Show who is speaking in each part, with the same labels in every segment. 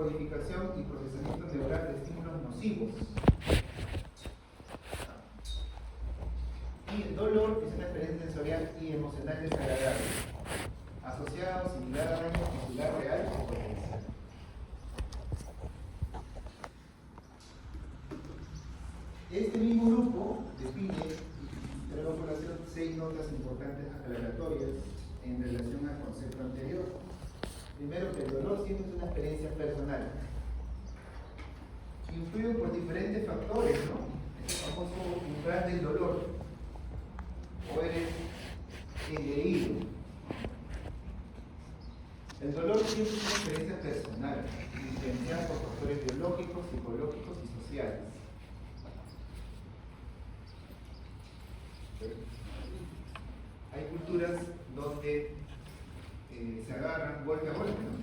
Speaker 1: codificación y procesamiento neural de estímulos nocivos. Y el dolor es una experiencia sensorial y emocional desagradable, asociada o similar a daño tisular real o potencial. Este mismo grupo define y trae a colación 6 notas importantes aclaratorias en relación al concepto anterior. Primero, que el dolor siempre es una experiencia personal, influido por diferentes factores, ¿no? El famoso umbral del dolor, o eres engreído. El dolor siempre es una experiencia personal, influenciada por factores biológicos, psicológicos y sociales. Hay culturas donde se agarran golpe a golpe, ¿no?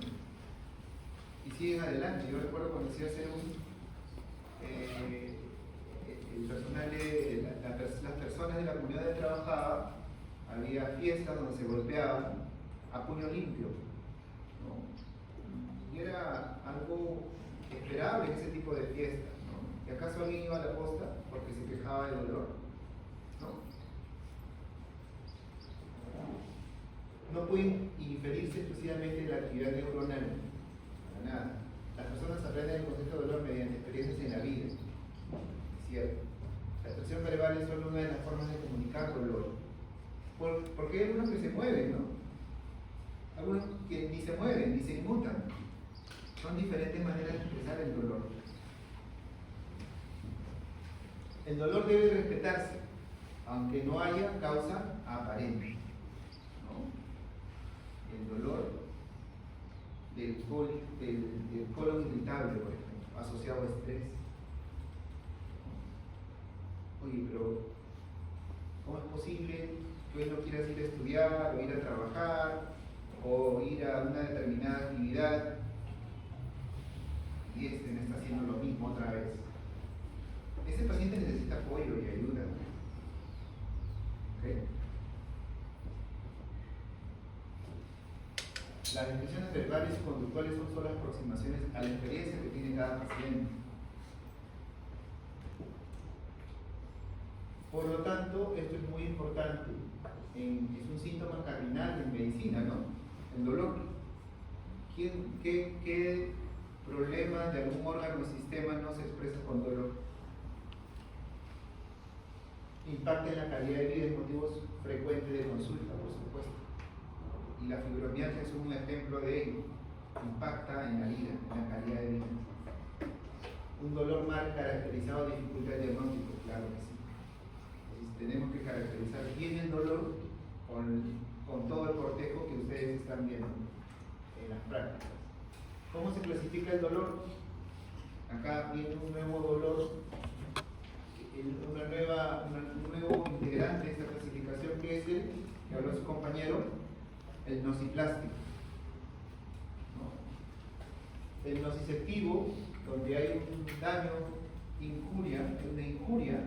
Speaker 1: Y siguen adelante. Yo recuerdo cuando se iba a hacer el personal las personas de la comunidad donde trabajaba, había fiestas donde se golpeaban a puño limpio, ¿no? Y era algo esperable en ese tipo de fiestas, ¿no? ¿Y acaso alguien iba a la posta porque se quejaba de dolor? No pueden inferirse exclusivamente de la actividad neuronal, para nada. Las personas aprenden el concepto de dolor mediante experiencias en la vida, es cierto. La expresión verbal es solo una de las formas de comunicar dolor. Porque hay algunos que se mueven, ¿no? Algunos que ni se mueven, ni se inmutan. Son diferentes maneras de expresar el dolor. El dolor debe respetarse, aunque no haya causa aparente. El dolor del colon irritable, por ejemplo, asociado a estrés. Oye, pero ¿cómo es posible que hoy no quieras ir a estudiar, o ir a trabajar, o ir a una determinada actividad, y me está haciendo lo mismo otra vez? Ese paciente necesita apoyo y ayuda. ¿Okay? Las expresiones verbales y conductuales son solo aproximaciones a la experiencia que tiene cada paciente. Por lo tanto, esto es muy importante. Es un síntoma cardinal en medicina, ¿no? El dolor. ¿Qué problema de algún órgano o sistema no se expresa con dolor? Impacta en la calidad de vida, es motivos frecuentes de consulta, por supuesto. Y la fibromialgia es un ejemplo de ello. Impacta en la vida, en la calidad de vida. Un dolor mal caracterizado dificulta el diagnóstico, claro que sí. Entonces, tenemos que caracterizar bien el dolor con todo el cortejo que ustedes están viendo en las prácticas. ¿Cómo se clasifica el dolor? Acá viene un nuevo dolor, un nuevo integrante de esta clasificación, que es el que habló su compañero, el nociplástico, ¿no? El nociceptivo, donde hay un daño, una injuria,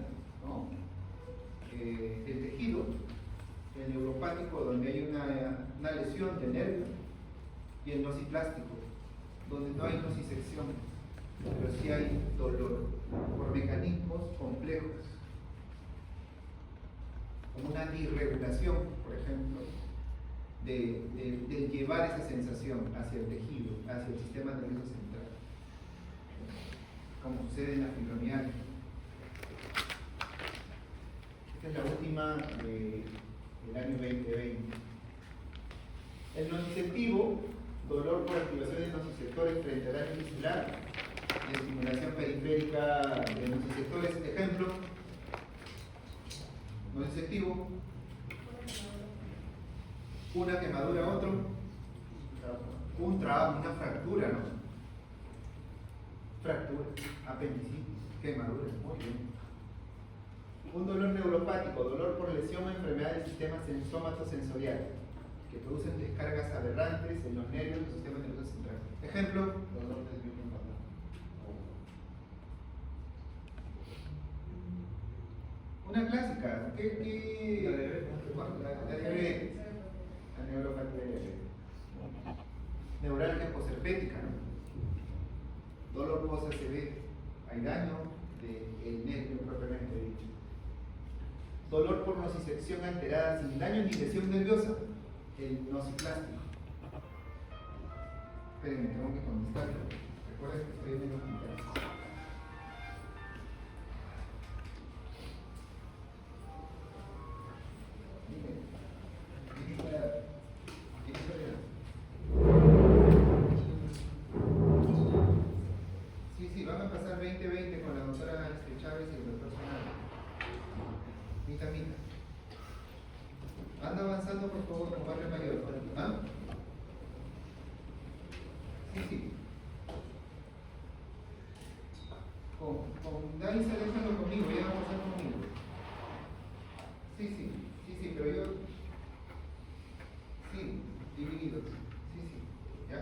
Speaker 1: ¿no? Del tejido. El neuropático, donde hay una lesión del nervio. Y el nociplástico, donde no hay nocicepción, pero sí hay dolor por mecanismos complejos, como una disregulación, por ejemplo, de llevar esa sensación hacia el tejido, hacia el sistema nervioso central, como sucede en la fibromialgia. Esta es la última del año 2020. El nociceptivo, dolor por activación de nociceptores frente al daño tisular y estimulación periférica de nociceptores. Ejemplo, nociceptivo, una quemadura a otro, una fractura, ¿no? Fractura, apendicitis, quemadura, muy bien. Un dolor neuropático, dolor por lesión o enfermedad del sistema somatosensorial, que producen descargas aberrantes en los nervios del sistema nervioso central. Ejemplo, dolor del nervio inferior. Una clásica, la neuropatía neuralgia posherpética, ¿no? dolor post-ACV, hay daño del nervio propiamente dicho. Dolor por nocicepción alterada sin daño ni lesión nerviosa, el nociplástico. Espérenme, tengo que contestarlo. Recuerden que estoy en los comentarios. Sí, van a pasar 20-20 con la doctora Chávez y el doctor Sonado. Mita. Anda avanzando por favor con barrio mayor. ¿Ah? Sí. Con Dani se déjalo conmigo, ya va a pasar conmigo. Sí, pero yo. Sí, divididos. Sí. ¿Ya?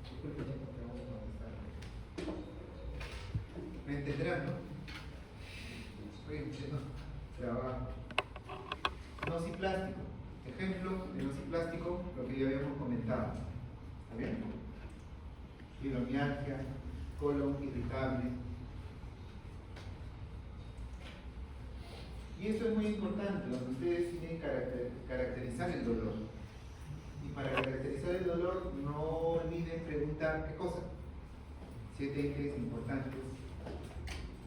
Speaker 1: Disculpen, ya no te vamos a contestar. ¿Me entenderán, no? Estoy haciendo trabajo. Nociplástico. Ejemplo de nociplástico, lo que ya habíamos comentado. ¿Está bien? Fibromialgia, colon irritable. Y eso es muy importante, donde ustedes tienen que caracterizar el dolor. Y para caracterizar el dolor, no olviden preguntar qué cosa. 7 ejes importantes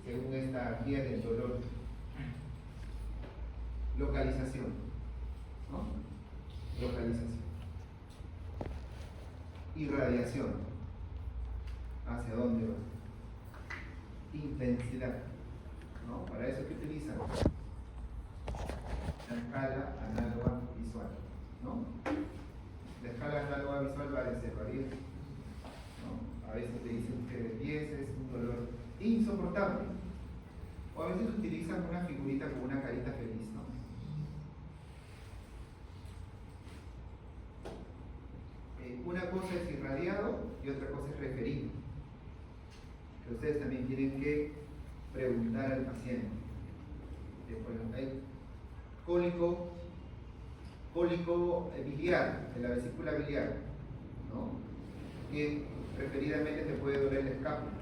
Speaker 1: según esta guía del dolor. Localización, ¿no? Localización. Irradiación. ¿Hacia dónde va? Intensidad, ¿no? Para eso, ¿qué utilizan? La escala análoga visual, ¿no? La escala análoga visual va de 0 a 10, ¿no? A veces le dicen ustedes 10 es un dolor insoportable, o a veces utilizan una figurita con una carita feliz, ¿no? Una cosa es irradiado y otra cosa es referido, que ustedes también tienen que preguntar al paciente. Después hay cólico biliar, de la vesícula biliar, ¿no? Que preferidamente te puede doler la escápula.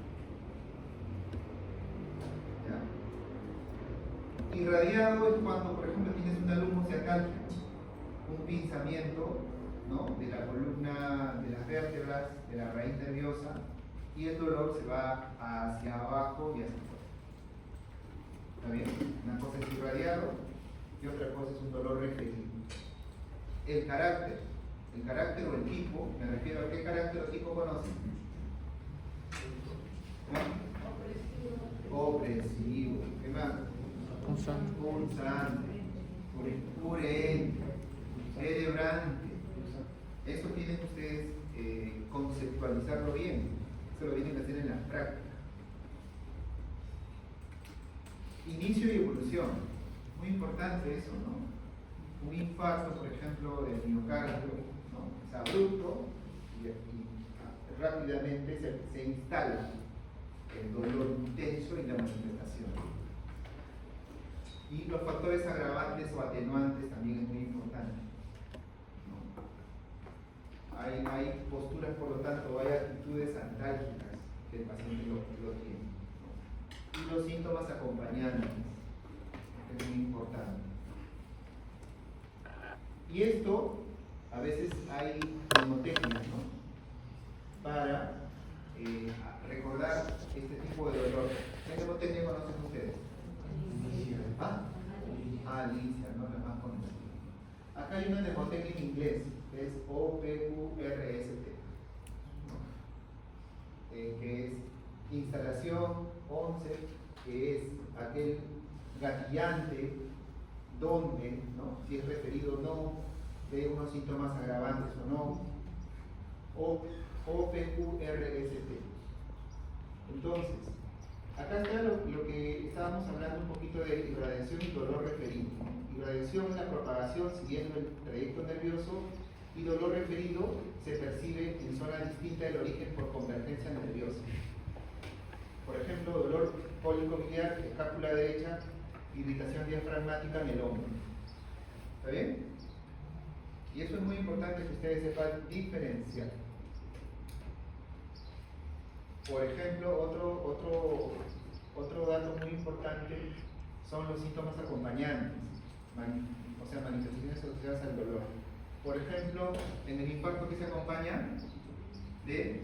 Speaker 1: ¿Ya? Irradiado es cuando, por ejemplo, tienes una lumosciatalgia, un pinzamiento, ¿no? De la columna, de las vértebras, de la raíz nerviosa, y el dolor se va hacia abajo y hacia afuera. ¿Está bien? Una cosa es irradiado y otra cosa es un dolor referido. El carácter o el tipo, me refiero a qué carácter o tipo conocen. Opresivo. ¿Qué más? Punzante. Purente. Cerebrante. Eso tienen ustedes conceptualizarlo bien. Eso lo tienen que hacer en la práctica. Inicio y evolución. Muy importante eso, ¿no? Un infarto, por ejemplo, del miocardio, ¿no? Es abrupto y rápidamente se instala el dolor intenso y la manifestación. Y los factores agravantes o atenuantes también es muy importante, ¿no? Hay posturas, por lo tanto, hay actitudes antálgicas que el paciente lo tiene, ¿no? Y los síntomas acompañantes, que es muy importante. Y esto, a veces hay mnemotecnias, ¿no? Para recordar este tipo de dolor. ¿Qué mnemotecnia conocen ustedes? ¿Ah? Alicia, ¿no? La más conocida. Acá hay una mnemotecnia en inglés, que es OPQRST, ¿no? Que es instalación, 11, que es aquel gatillante, donde, ¿no? Si es referido o no, de unos síntomas agravantes o no, o OPQRST. Entonces, acá está lo que estábamos hablando un poquito de irradiación y dolor referido. Irradiación es la propagación siguiendo el trayecto nervioso, y dolor referido se percibe en zona distinta del origen por convergencia nerviosa. Por ejemplo, dolor cólico biliar, escápula derecha, irritación diafragmática en el hombro. ¿Está bien? Y eso es muy importante que ustedes sepan diferenciar. Por ejemplo, otro dato muy importante son los síntomas acompañantes, o sea, manifestaciones asociadas al dolor. Por ejemplo, en el infarto, que se acompaña de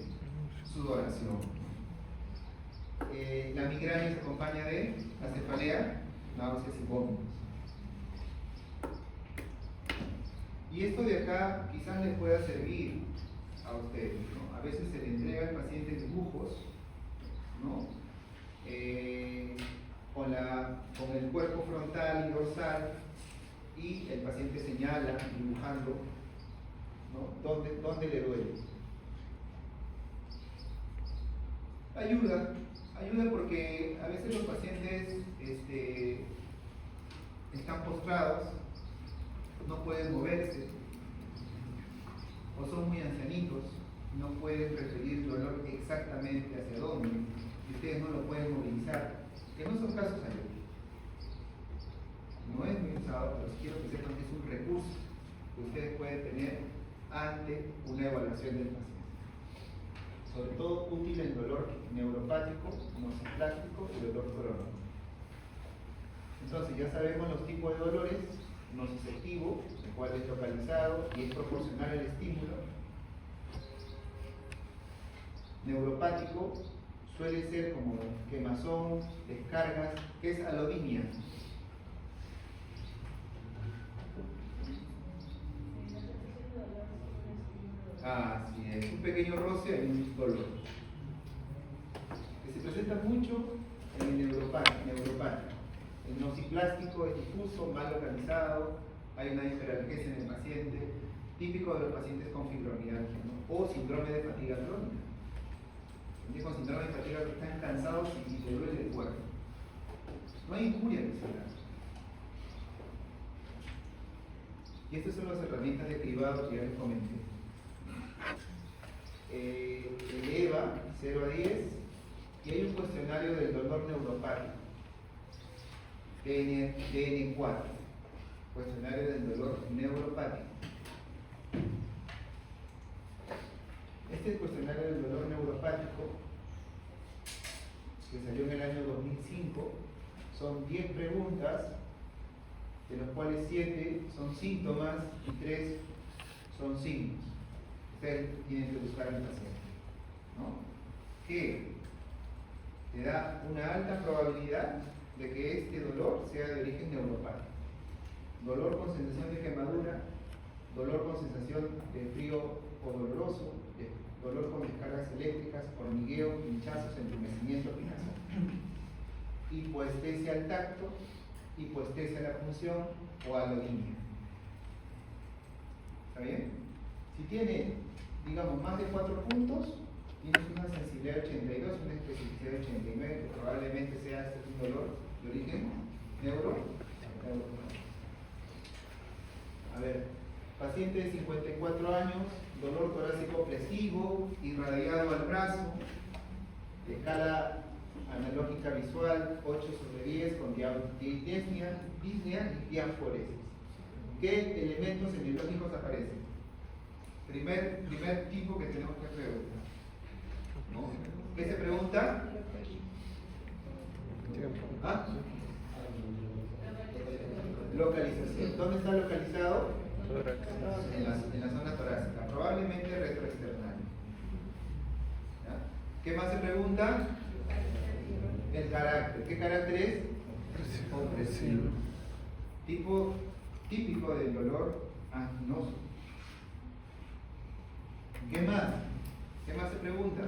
Speaker 1: sudoración. La migraña se acompaña de la cefalea, náuseas y vómitos. Y esto de acá quizás les pueda servir a ustedes, ¿no? A veces se le entrega al paciente dibujos, ¿no? Con el cuerpo frontal y dorsal, y el paciente señala dibujando, ¿no? ¿Dónde le duele? Ayuda porque a veces los pacientes están postrados, no pueden moverse, o son muy ancianitos, no pueden referir dolor exactamente hacia dónde, y ustedes no lo pueden movilizar, que no son casos ayudados. No es muy usado, pero sí quiero que sepan que es un recurso que ustedes pueden tener ante una evaluación del paciente. Sobre todo útil el dolor neuropático, nociplástico y dolor crónico. Entonces ya sabemos los tipos de dolores: nociceptivo, el cual es localizado y es proporcional al estímulo. Neuropático suele ser como quemazón, descargas, que es alodinia. Así es, un pequeño roce y un dolor. Que se presenta mucho en el neuropático. El nociplástico es difuso, mal localizado, hay una hiperalgesia en el paciente, típico de los pacientes con fibromialgia, ¿no? O síndrome de fatiga crónica. Con síndrome de fatiga que están cansados y les duele el cuerpo. No hay injuria en ese caso. Y estas son las herramientas de cribado que ya les comenté. El EVA 0 a 10, y hay un cuestionario del dolor neuropático, DN4, cuestionario del dolor neuropático. Este cuestionario del dolor neuropático, que salió en el año 2005, son 10 preguntas, de los cuales 7 son síntomas y 3 son signos. Ustedes tienen que buscar al paciente, ¿no? Que te da una alta probabilidad de que este dolor sea de origen neuropático. Dolor con sensación de quemadura, dolor con sensación de frío o doloroso, dolor con descargas eléctricas, hormigueo, pinchazos, entumecimiento, picazón. Hipoestesia al tacto, hipoestesia a la punción o alodinia. ¿Está bien? Si tiene, digamos, más de 4 puntos, tienes una sensibilidad de 82, una especificidad de 89, que probablemente sea un dolor de origen neuropático. A ver, paciente de 54 años, dolor torácico opresivo, irradiado al brazo, escala analógica visual 8/10 con disnea y diaforesis. ¿Qué elementos semiológicos aparecen? Primer tipo que tenemos que preguntar, ¿no? ¿Qué se pregunta? ¿Ah? Localización. ¿Dónde está localizado? En la zona torácica, probablemente retroexternal. ¿Ya? ¿Qué más se pregunta? El carácter. ¿Qué carácter es? Opresivo. Tipo típico del dolor anginoso. ¿Qué más? ¿Qué más se pregunta?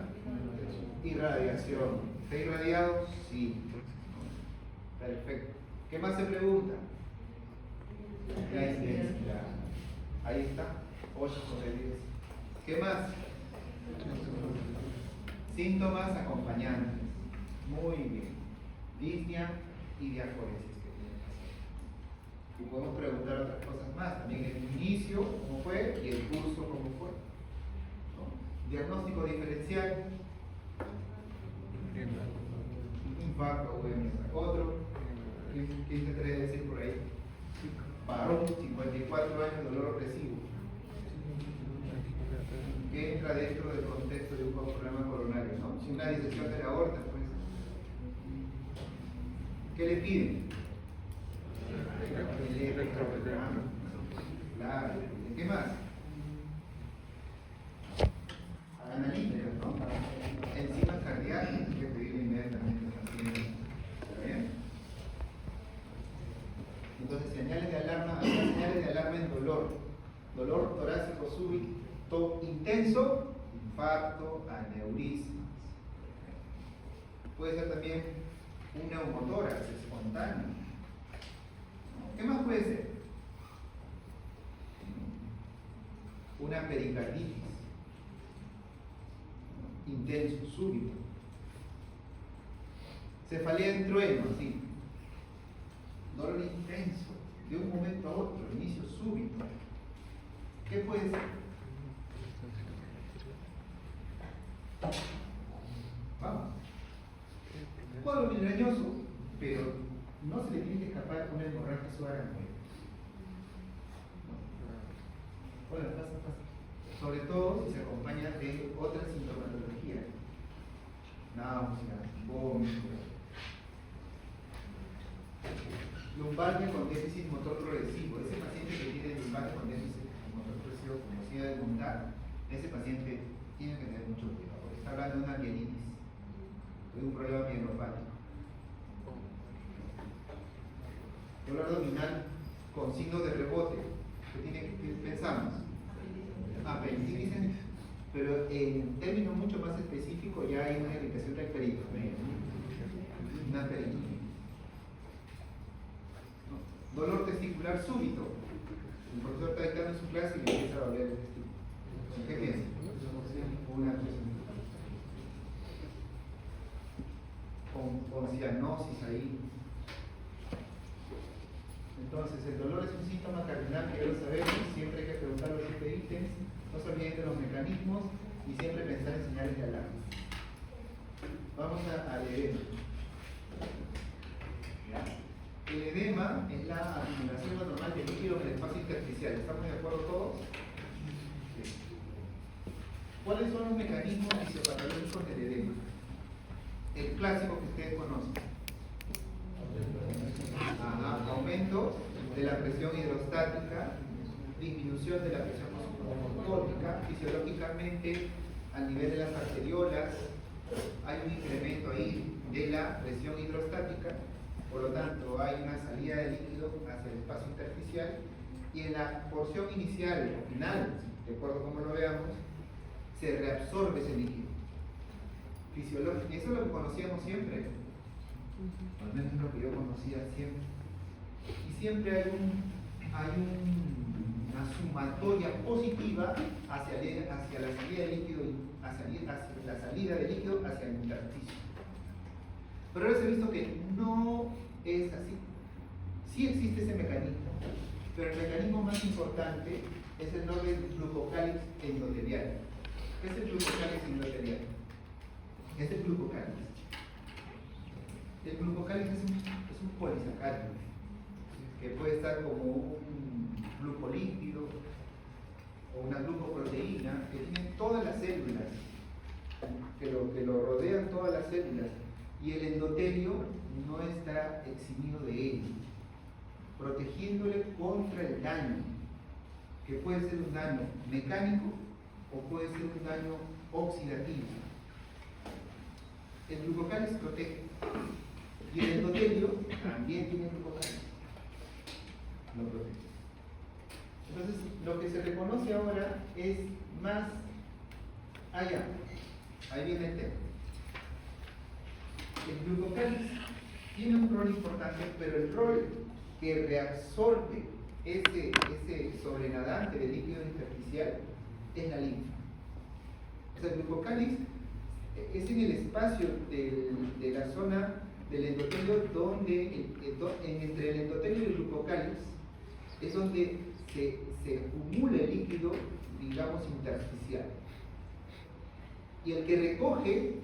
Speaker 1: Irradiación. ¿Está irradiado? Sí. Perfecto. ¿Qué más se pregunta? La intensidad. Ahí está. 8/10. ¿Qué más? Síntomas acompañantes. Muy bien. Disnea y diaforesis que tiene el paciente. Y podemos preguntar otras cosas más. También el inicio, cómo fue, y el curso, cómo fue. ¿No? Diagnóstico diferencial. Infarto, otro. ¿Qué se quiere decir por ahí? Varón, 54 años, dolor opresivo. Que entra dentro del contexto de un problema coronario, ¿no? una disección de la aorta, pues. ¿Qué le piden? El electrocardiograma. Claro. ¿Qué más? Analíticas, ¿no? Enzimas cardíacas, hay que pedirle inmediatamente al paciente. ¿Está bien? Entonces, señales de alarma, hay señales de alarma en dolor. Dolor torácico súbito intenso, infarto, aneurismas. Puede ser también un neumotórax espontáneo. ¿Qué más puede ser? Una pericarditis intenso, súbito. Cefalea en trueno, así. Dolor intenso, de un momento a otro, inicio súbito. ¿Qué puede ser? Vamos. Cuadro migrañoso, pero no se le tiene que escapar una hemorragia subaracnoide. Bueno, pasa. Sobre todo si se acompaña de otra sintomatología. Náuseas, vómitos. Lumbalgia con déficit motor progresivo. Ese paciente que tiene lumbalgia con déficit motor progresivo, como silla de montar, ese paciente tiene que tener mucho cuidado, porque está hablando de una mielitis, de un problema mielopático. Dolor abdominal con signos de rebote. ¿Qué pensamos? Apendicitis, pero en términos mucho más específicos ya hay una irritación del peritoneo, una peritonitis. Dolor testicular súbito. El profesor está dictando su clase y le empieza a doler el testículo. ¿Qué piensa? Una con cianosis ahí. Entonces, el dolor es un síntoma cardinal que ya lo sabemos, siempre hay que preguntar los 7 ítems, no se olviden de los mecanismos y siempre pensar en señales de alarma. Vamos al edema. El edema es la acumulación anormal de líquido en el espacio intersticial. ¿Estamos de acuerdo todos? Sí. ¿Cuáles son los mecanismos fisiopatológicos del edema? El clásico que ustedes conocen. Aumento de la presión hidrostática, disminución de la presión osmótica, fisiológicamente al nivel de las arteriolas hay un incremento ahí de la presión hidrostática, por lo tanto hay una salida de líquido hacia el espacio intersticial y en la porción inicial o final, de acuerdo a cómo lo veamos, se reabsorbe ese líquido. Fisiológico, eso es lo que conocíamos siempre. Al menos es lo que yo conocía siempre. Y siempre hay una sumatoria positiva hacia la salida de líquido, hacia la salida de líquido hacia el intersticio. Pero ahora se ha visto que no es así. Sí existe ese mecanismo, pero el mecanismo más importante es el nombre del glucocálix endotelial. ¿Qué es el glucocálix endotelial? Es el glucocálix. El glucocálix es un polisacárido que puede estar como un glucolípido o una glucoproteína que tiene todas las células, que lo rodean todas las células, y el endotelio no está eximido de ello, protegiéndole contra el daño, que puede ser un daño mecánico o puede ser un daño oxidativo. El glucocálix protege. Y el endotelio también tiene glucocálix. Lo protege. Entonces, lo que se reconoce ahora es más allá. Ahí viene el tema. El glucocálix tiene un rol importante, pero el rol que reabsorbe ese sobrenadante de líquido intersticial es la linfa. O sea, el glucocálix es en el espacio de la zona del endotelio donde, entre el endotelio y el glucocálix, es donde se acumula el líquido, digamos, intersticial. Y el que recoge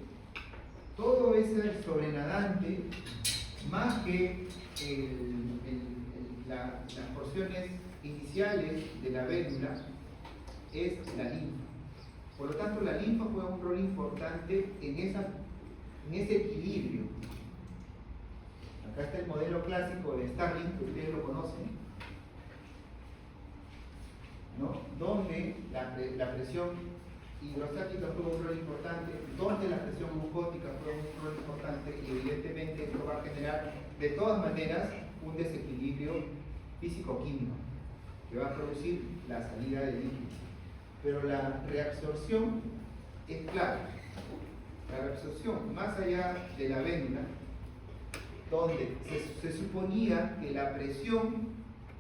Speaker 1: todo ese sobrenadante, más que las porciones iniciales de la vélula, es la linfa. Por lo tanto, la linfa juega un rol importante en ese equilibrio. Acá está el modelo clásico de Starling, que ustedes lo conocen, ¿no? Donde la presión hidrostática juega un rol importante, donde la presión mucótica juega un rol importante, y evidentemente esto va a generar de todas maneras un desequilibrio físico-químico que va a producir la salida de líquidos. Pero la reabsorción es clave. La reabsorción, más allá de la vénula, donde se suponía que la presión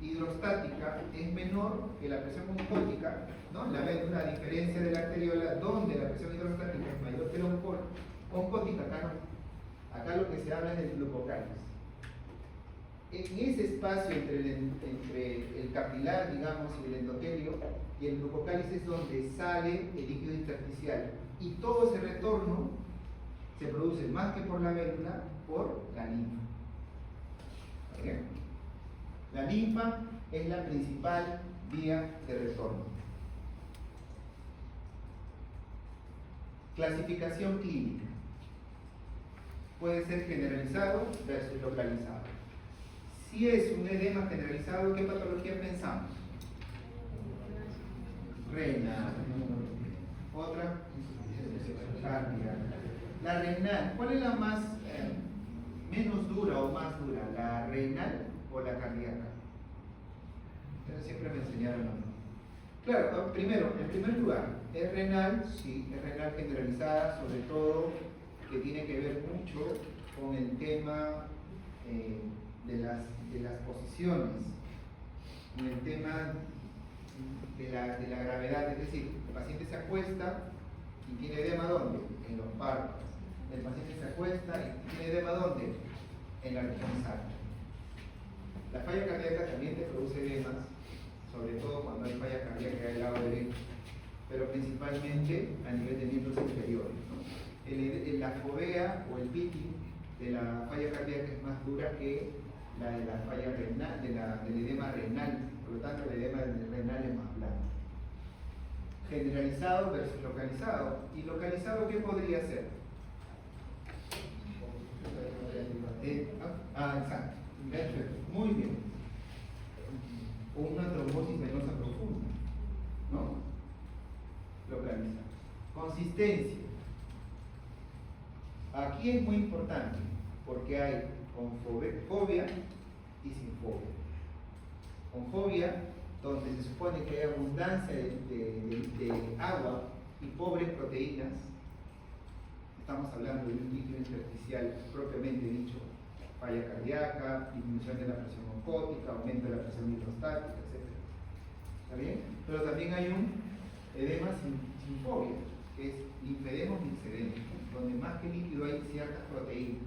Speaker 1: hidrostática es menor que la presión mucótica, ¿no? La vénula, a diferencia de la arteriola, donde la presión hidrostática es mayor que la oncótica, acá no. Acá lo que se habla es del glucocáliz. En ese espacio entre el capilar, digamos, y el endotelio y el glucocáliz es donde sale el líquido intersticial, y todo ese retorno se produce más que por la vénula, por la linfa. ¿Okay? La linfa es la principal vía de retorno. Clasificación clínica. Puede ser generalizado versus localizado. Si es un edema generalizado, ¿qué patología pensamos? Renal. Otra, cardíaca. La renal, ¿cuál es la más menos dura o más dura? ¿La renal o la cardíaca? Entonces siempre me enseñaron a mí. Claro, primero, en primer lugar, es renal, sí, es renal generalizada, sobre todo que tiene que ver mucho con el tema de las posiciones, con el tema de la gravedad, es decir, el paciente se acuesta y tiene edema ¿dónde? En los párpados. El paciente se acuesta y tiene edema ¿dónde? En la región sacra. La falla cardíaca también te produce edemas, sobre todo cuando hay falla cardíaca del lado derecho, pero principalmente a nivel de miembros inferiores, ¿no? La fovea o el pitting de la falla cardíaca es más dura que la de la falla renal, del edema renal, por lo tanto el edema renal es más blando. Generalizado versus localizado. ¿Y localizado qué podría ser? Exacto. Muy bien. Una trombosis venosa profunda, ¿no? Localizado. Consistencia. Aquí es muy importante porque hay con fobia y sin fobia. Con fobia, donde se supone que hay abundancia de agua y pobres proteínas, estamos hablando de un líquido intersticial propiamente dicho, falla cardíaca, disminución de la presión oncótica, aumento de la presión hidrostática, etc. ¿Está bien? Pero también hay un edema sin fobia, que es linfedema o mixedema, donde más que líquido hay ciertas proteínas,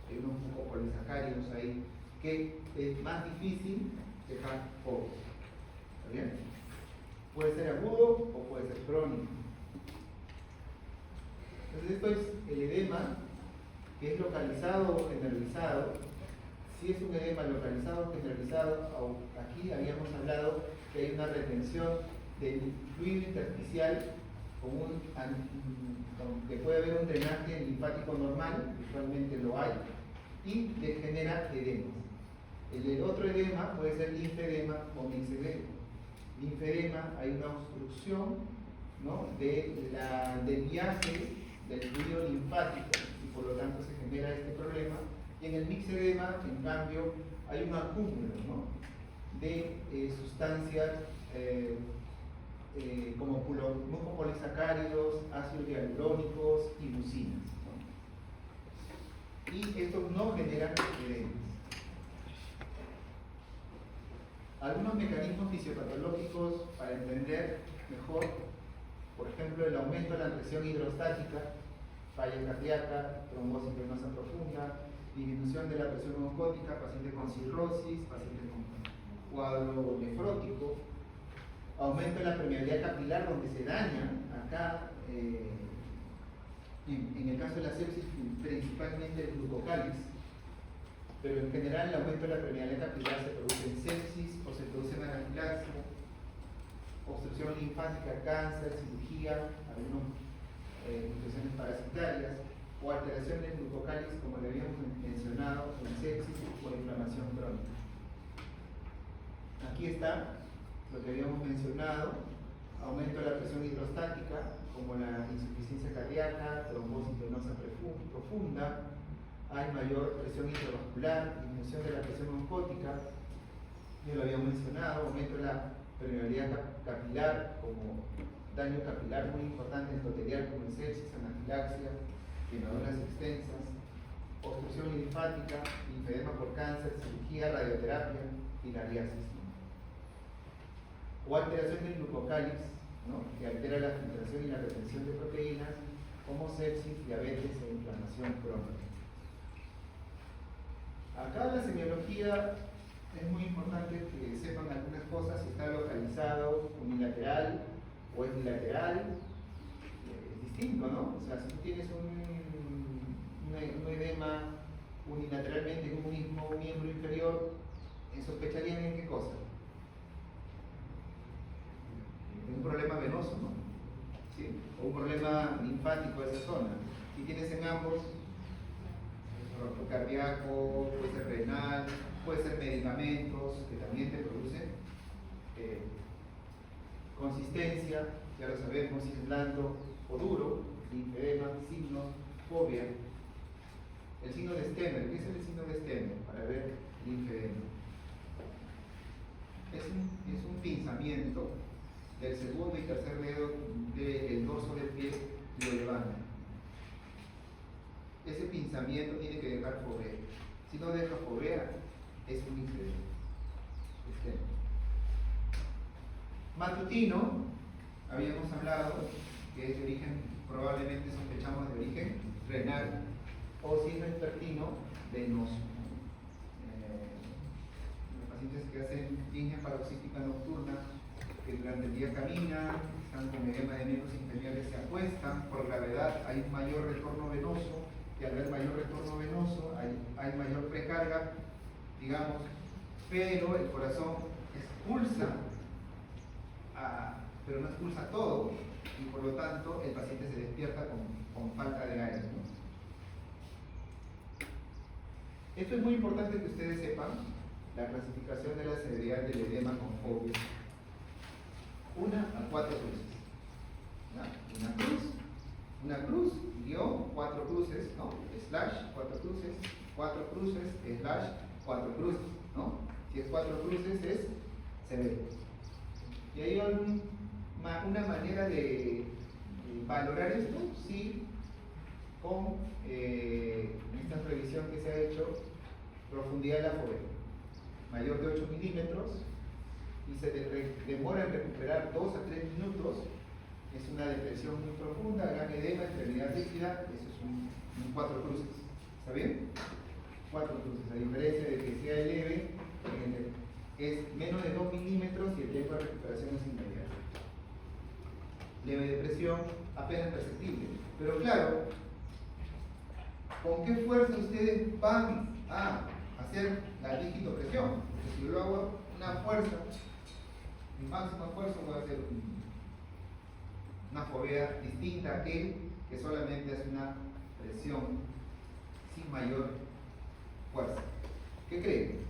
Speaker 1: hay unos mucopolisacáridos ahí, que es más difícil dejar fobia. ¿Está bien? Puede ser agudo o puede ser crónico. Entonces esto es el edema que es localizado o generalizado. Si es un edema localizado o generalizado, aquí habíamos hablado que hay una retención del fluido intersticial que puede haber un drenaje linfático normal, usualmente lo hay, y que genera edemas. El otro edema puede ser linfedema o mixedema. Linfedema, hay una obstrucción, ¿no?, del viaje del fluido linfático y por lo tanto se genera este problema. Y en el mixedema, en cambio, hay un acúmulo, ¿no?, de sustancias como mucopolisacáridos, ácidos hialurónicos y mucinas, ¿no? Y estos no generan edemas. Algunos mecanismos fisiopatológicos para entender mejor, por ejemplo, el aumento de la presión hidrostática, falla cardíaca, trombosis venosa profunda, disminución de la presión oncótica, paciente con cirrosis, paciente con cuadro nefrótico, aumento de la permeabilidad capilar donde se daña acá, en el caso de la sepsis principalmente el glucocáliz, pero en general el aumento de la permeabilidad capilar se produce en sepsis o se produce en anafilaxia. obstrucción linfática, cáncer, cirugía, algunas infecciones parasitarias o alteración del glucocáliz, como le habíamos mencionado, en sepsis o inflamación crónica. Aquí está lo que habíamos mencionado: aumento de la presión hidrostática, como la insuficiencia cardíaca, trombosis venosa profunda, hay mayor presión intravascular, disminución de la presión oncótica, ya lo habíamos mencionado, aumento de la permeabilidad capilar, como daño capilar muy importante endotelial, como en sepsis, anafilaxia, quemaduras extensas, obstrucción linfática, linfedema por cáncer, cirugía, radioterapia, filariasis. O alteración del glucocáliz, ¿no?, que altera la filtración y la retención de proteínas, como sepsis, diabetes e inflamación crónica. Acá la semiología es muy importante que sepan algunas cosas: si está localizado unilateral o es bilateral, es distinto, ¿no? O sea, si tú tienes un edema unilateralmente en un mismo miembro inferior, ¿sospecharían en qué cosa? Un problema venoso, ¿no? ¿Sí? O un problema linfático de esa zona. Si tienes en ambos, roto cardíaco, puede ser renal, puede ser medicamentos que también te producen consistencia, ya lo sabemos, si es blando o duro, linfedema, signo, fobia. El signo de Stemmer, ¿qué es el signo de Stemmer? Para ver linfedema. Es un pinzamiento del segundo y tercer dedo del dorso del pie y lo levanta. Ese pinzamiento tiene que dejar fobea. Si no deja fobea, es un linfedema. Matutino, habíamos hablado que es de origen, probablemente sospechamos de origen renal, o si es vespertino, venoso. Los pacientes que fingen paroxística nocturna, que durante el día caminan, están con edema de miembros inferiores, se acuestan, por gravedad hay un mayor retorno venoso, y al haber mayor retorno venoso hay mayor precarga, digamos, pero el corazón expulsa, pero no expulsa todo, y por lo tanto el paciente se despierta con falta de aire, ¿no? Esto es muy importante que ustedes sepan, la clasificación de la severidad del edema con fobia. 1 a 4 cruces. ¿Ya? Una cruz, guión, 4 cruces, ¿no? Slash, 4 cruces, 4 cruces, slash, 4 cruces, ¿no? Si es 4 cruces es severo. ¿Y hay una manera de valorar esto? Sí, con esta revisión que se ha hecho, profundidad de la fobia, mayor de 8 milímetros, y se demora en recuperar 2 a 3 minutos, es una depresión muy profunda, gran edema, extremidad rígida, eso es un 4 cruces. ¿Está bien? 4 cruces, a diferencia de que sea leve, es menos de 2 milímetros y el tiempo de recuperación es inmediato. Leve depresión, apenas perceptible. Pero claro, ¿con qué fuerza ustedes van a hacer la digitopresión? Porque si yo hago una fuerza, mi máxima fuerza, voy a hacer una fobia distinta a aquel que solamente hace una presión sin mayor fuerza. ¿Qué creen?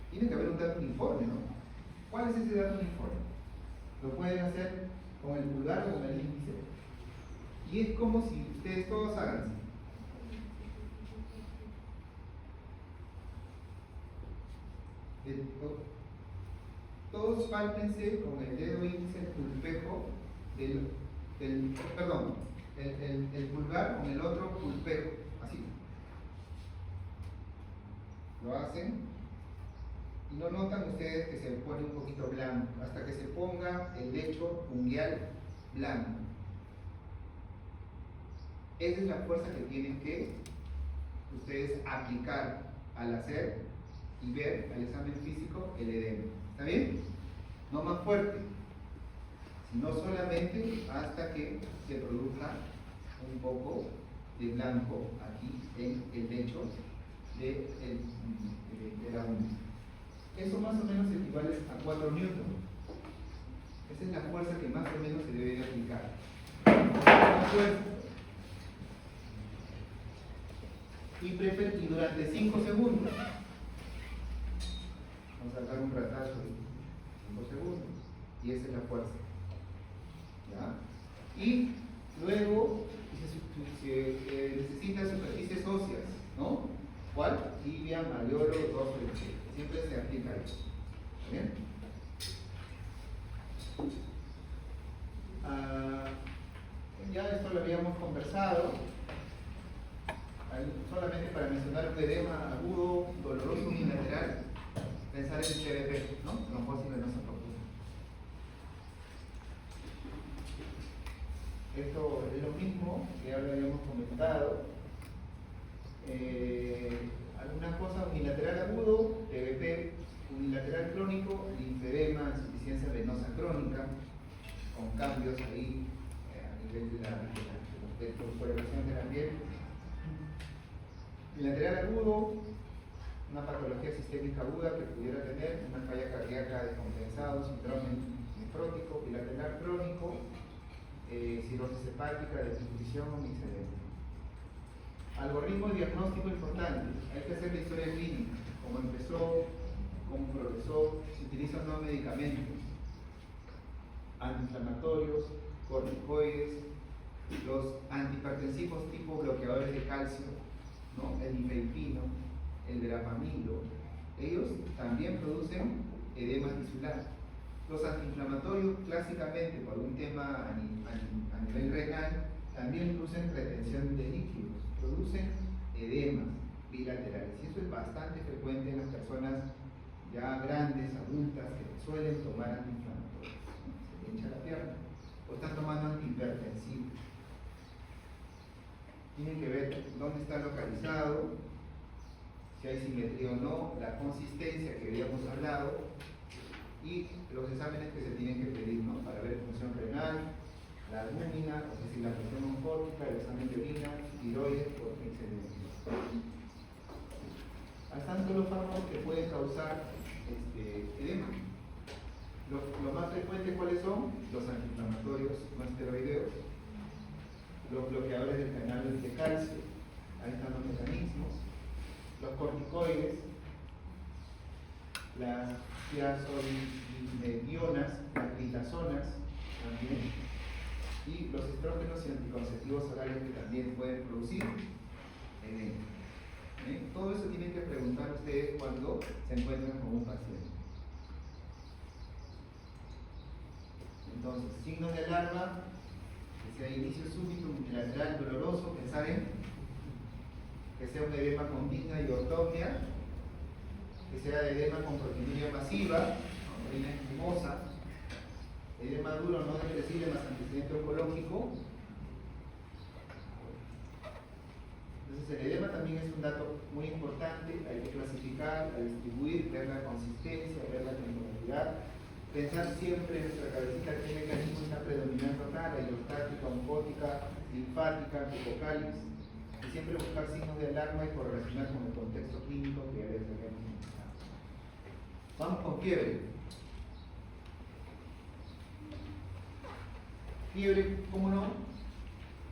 Speaker 1: Tiene que haber un dato uniforme, ¿no? ¿Cuál es ese dato uniforme? Lo pueden hacer con el pulgar o con el índice. Y es como si ustedes todos hagan. Todos pálpense con el dedo índice, el pulpejo el pulgar con el otro pulpejo, así. Lo hacen y no notan ustedes que se pone un poquito blanco hasta que se ponga el lecho unguial blanco. Esa es la fuerza que tienen que ustedes aplicar al hacer y ver al examen físico el edema. ¿Está bien? No más fuerte, sino solamente hasta que se produzca un poco de blanco aquí en el lecho de la uña. Eso más o menos equivale a 4 newtons. Esa es la fuerza que más o menos se debe de aplicar. La fuerza. Y durante 5 segundos. Vamos a dar un ratazo de 5 segundos. Y esa es la fuerza. ¿Ya? Y luego necesita superficies óseas, ¿no? ¿Cuál? Tibia, malleolo, dorsal. Siempre se aplica eso. ¿Bien? Ya esto lo habíamos conversado. Solamente para mencionar un edema agudo, doloroso, unilateral, pensar en el TBP, ¿no? Trombosis venosa profunda. Esto es lo mismo que ahora habíamos comentado. Alguna cosa unilateral agudo, TBP, unilateral crónico, linfedema, insuficiencia venosa crónica, con cambios ahí a nivel de la fosforilación de la piel. Bilateral agudo, una patología sistémica aguda que pudiera tener una falla cardíaca descompensada, síndrome nefrótico, bilateral crónico, cirrosis hepática, desnutrición o mixedema. Algoritmo diagnóstico importante, hay que hacer la historia clínica, cómo empezó, cómo progresó, se utilizan nuevos medicamentos, antiinflamatorios, corticoides, los antihipertensivos tipo bloqueadores de calcio, ¿no? El nifedipino, el verapamilo, ellos también producen edema tisular. Los antiinflamatorios, clásicamente por un tema a nivel renal, también producen retención de líquidos, producen edemas bilaterales. Y eso es bastante frecuente en las personas ya grandes, adultas, que suelen tomar antiinflamatorios, ¿no? Se le hincha la pierna o están tomando antihipertensivos. Tienen que ver dónde está localizado, si hay simetría o no, la consistencia que habíamos hablado y los exámenes que se tienen que pedir, ¿no? Para ver función renal, la albúmina, es decir, la presión oncótica, el examen de orina, tiroides o excelente. Están todos los fármacos que pueden causar edema. Los más frecuentes, ¿cuáles son? Los antiinflamatorios no esteroideos, los bloqueadores del canal de calcio, ahí están los mecanismos, los corticoides, las tiazolidionas, las glitazonas también, y los estrógenos y anticonceptivos orales que también pueden producir edema. Todo eso tienen que preguntar ustedes cuando se encuentran con un paciente. Entonces, signos de alarma, que sea inicio súbito, unilateral, doloroso, pensar en que sea un edema con disnea y ortognia, que sea edema con proteinuria masiva, orina espumosa, edema duro no depresible más antecedente oncológico. Entonces el edema también es un dato muy importante, hay que clasificar, a distribuir, ver la consistencia, ver la temporalidad, pensar siempre en nuestra cabecita qué mecanismo está predominando acá, la hidrostática, oncótica, linfática, hipocalis, y siempre buscar signos de alarma y correlacionar con el contexto clínico que ya les habíamos mencionado. Vamos con fiebre. Fiebre, ¿cómo no?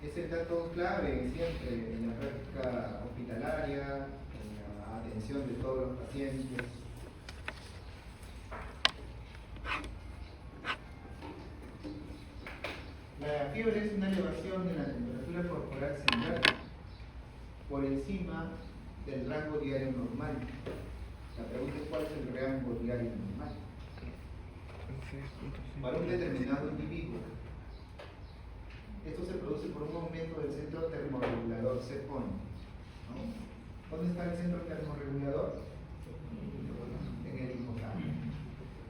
Speaker 1: Es el dato clave siempre en la práctica hospitalaria, en la atención de todos los pacientes. La fiebre es una elevación de la temperatura corporal central por encima del rango diario normal. La pregunta es cuál es el rango diario normal para un determinado individuo. Esto se produce por un aumento del centro termorregulador CEPON, ¿no? ¿Dónde está el centro termorregulador? En el hipotálamo.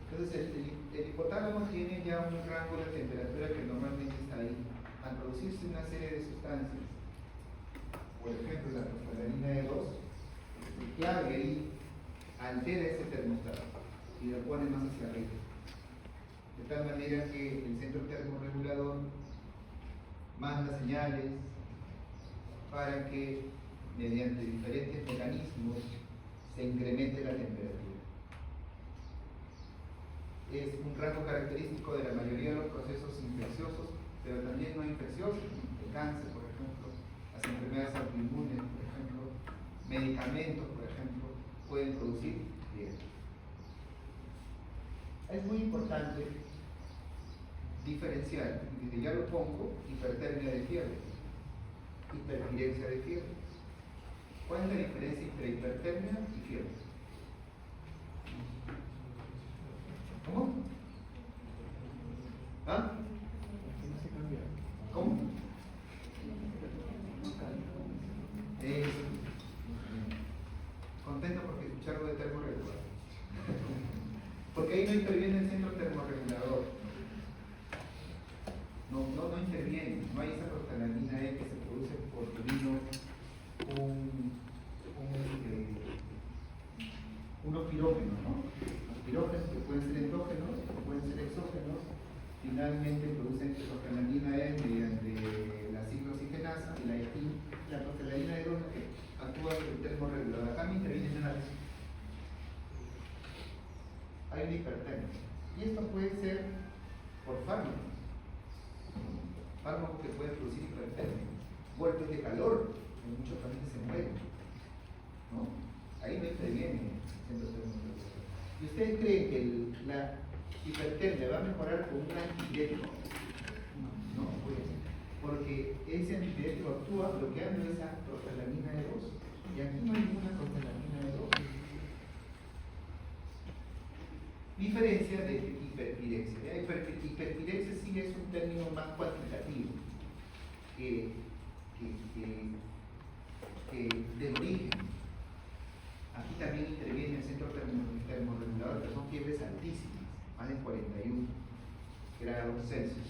Speaker 1: Entonces el hipotálamo tiene ya un rango de temperatura que normalmente está ahí. Al producirse una serie de sustancias, por ejemplo la prostaglandina E2, el clave ahí altera ese termostato y lo pone más hacia arriba. De tal manera que el centro termorregulador manda señales para que mediante diferentes mecanismos se incremente la temperatura. es un rasgo característico de la mayoría de los procesos infecciosos, pero también no infecciosos, el cáncer, por ejemplo, las enfermedades autoinmunes, por ejemplo, medicamentos, por ejemplo, pueden producir fiebre. Es muy importante diferenciar, y desde ya lo pongo, hipertermia de fiebre, hiperpiresia de fiebre. ¿Cuál es la diferencia entre hipertermia y fiebre? ¿Cómo? ¿Ah? ¿Cómo? Contento porque escuché algo de termorregulador. Porque ahí no interviene el centro termorregulador. No interviene, no hay esa prostaglandina E que se produce porque vino unos pirógenos, ¿no? Los pirógenos que pueden ser endógenos o pueden ser exógenos, finalmente producen prostaglandina E mediante la ciclooxigenasa y la prostaglandina E2 que actúa sobre el termorregulador. Acá no interviene nada de eso. Hay una hipertermia. Y esto puede ser por fármacos. Fármacos que pueden producir hipertermia. Golpes de calor, en muchos pacientes se mueren. ¿No? Ahí no interviene el centro termorregulador. ¿Y ustedes creen que la hipertermia va a mejorar con un antipirético? No, puede ser. Porque ese antipirético actúa bloqueando esa prostaglandina E2. Y aquí no hay ninguna prostaglandina E2. Diferencia de hiperpirexia. Hiperpirexia sí es un término más cuantitativo que del origen. Aquí también interviene el centro termorregulador, pero son fiebres altísimas, más de 41 grados Celsius.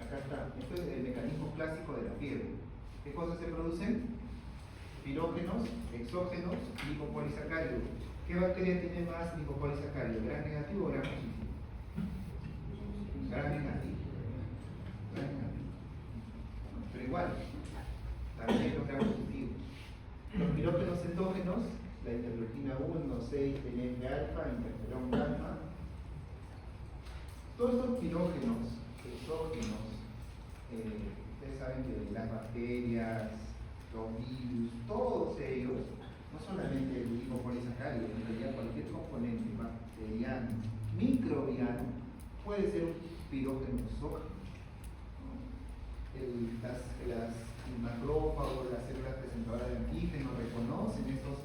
Speaker 1: Acá está, esto es el mecanismo clásico de la fiebre. ¿Qué cosas se producen? Pirógenos, exógenos, lipopolisacáridos. ¿Qué bacteria tiene más lipopolisacáridos? ¿Gram negativo o gram positivo? Gram negativo. Gram negativo. Pero igual, también los gram positivos. Los pirógenos endógenos, la interleuquina 1, 6, TNF-alfa, interferón gamma. Todos estos pirógenos, exógenos, ustedes saben que las bacterias, los virus, todos ellos, no solamente el lipopolisacárido, en realidad cualquier componente bacteriano, microbiano, puede ser un pirógeno exógeno. Las macrófagos, las células presentadoras de antígenos reconocen estos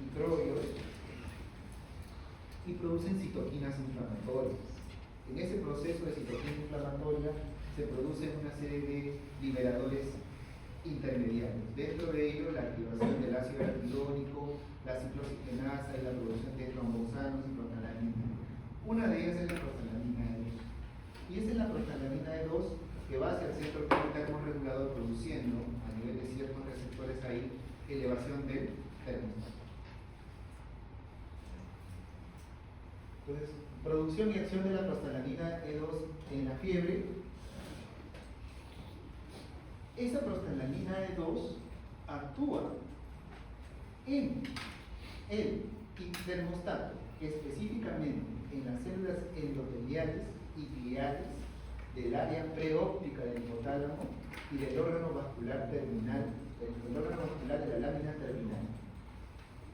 Speaker 1: microbios y producen citoquinas inflamatorias. En ese proceso de citoquina inflamatoria se producen una serie de liberadores intermediarios. Dentro de ellos, la activación del ácido araquidónico, la ciclooxigenasa y la producción de trombosanos y prostaglandina. Una de ellas es la prostaglandina E2. Y esa es la prostaglandina E2 que va hacia el centro termorregulador produciendo, a nivel de ciertos receptores ahí, elevación del termostato. Entonces, producción y acción de la prostaglandina E2 en la fiebre. Esa prostaglandina E2 actúa en el termostato, específicamente en las células endoteliales y gliales del área preóptica del hipotálamo y del órgano vascular terminal, el órgano vascular de la lámina terminal.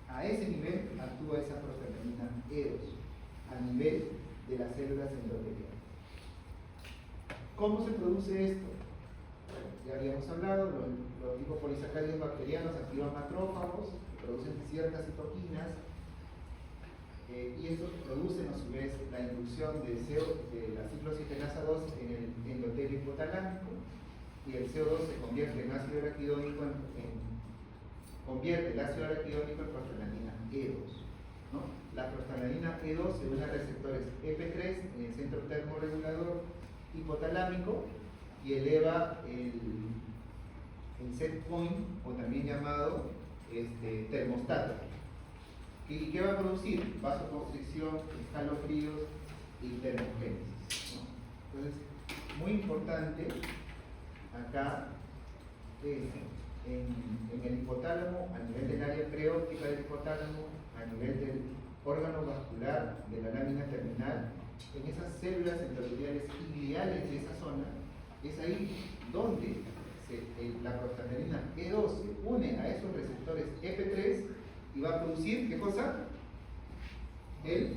Speaker 1: A ese nivel actúa esa prostaglandina E2, a nivel de las células endoteliales. ¿Cómo se produce esto? Ya habíamos hablado, los lipopolisacáridos bacterianos activan macrófagos, producen ciertas citoquinas, y estos producen a su vez la inducción de la ciclooxigenasa 2 en el endotelio hipotalámico, y el CO2 se convierte en ácido araquidónico convierte el ácido araquidónico en prostaglandina E2. ¿No? La prostaglandina E2 se une a receptores EP3 en el centro termorregulador hipotalámico y eleva el set point, o también llamado termostato. ¿Y qué va a producir? Vasoconstricción, escalofríos y termogénesis. ¿No? Entonces, muy importante acá es en el hipotálamo, a nivel del área preóptica del hipotálamo, a nivel del órgano vascular de la lámina terminal, en esas células endoteliales y gliales de esa zona, es ahí donde la prostaglandina E2 se une a esos receptores EP3 y va a producir, ¿qué cosa? El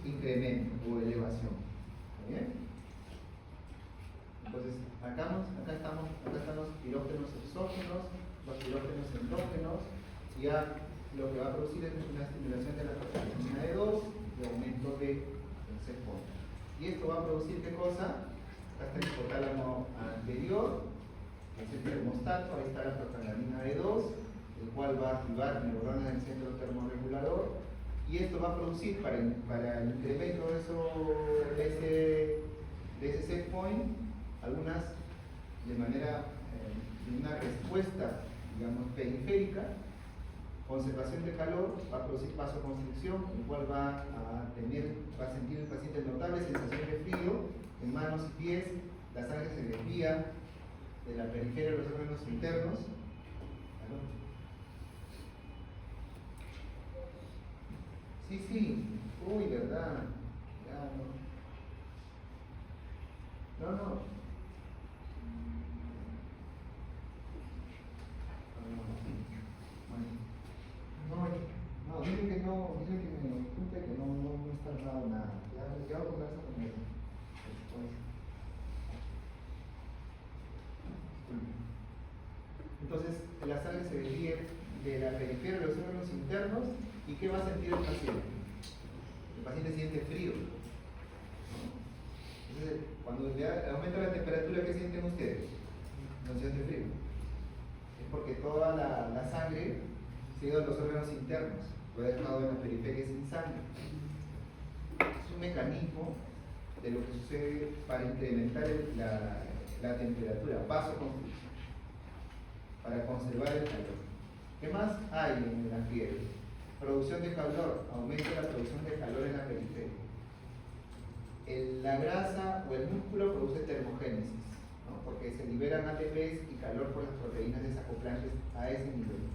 Speaker 1: incremento o elevación. ¿Está bien? Entonces, acá están los pirógenos exógenos, los pirógenos endógenos, y ya lo que va a producir es una estimulación de la prostaglandina E2 y aumento del CEPON. Y esto va a producir, ¿qué cosa? Acá está el hipotálamo anterior, que es el termostato, ahí está la prostaglandina E2, el cual va a activar neuronas del centro termorregulador, y esto va a producir para el incremento de ese set point, algunas de manera de una respuesta, digamos, periférica, conservación de calor, va a producir vasoconstricción, el cual va a sentir el paciente notable sensación de frío en manos y pies, la sangre se desvía de la periferia de los órganos internos. Sí, uy, verdad, ya no. Dile que me disculpe que no está dado nada. Ya voy a conversar con él. Entonces, la sangre se desvía de la periferia de los órganos internos, ¿y qué va a sentir el paciente? El paciente siente frío. Entonces, cuando le aumenta la temperatura, ¿qué sienten ustedes? No sienten frío. Es porque toda la sangre se ha ido a los órganos internos, lo ha dejado en la periferia sin sangre. Es un mecanismo de lo que sucede para incrementar la temperatura, vasoconstricción, para conservar el calor. ¿Qué más hay en la fiebre? Producción de calor, aumenta la producción de calor en la periferia. La grasa o el músculo produce termogénesis, ¿no? Porque se liberan ATPs y calor por las proteínas desacoplantes a ese nivel.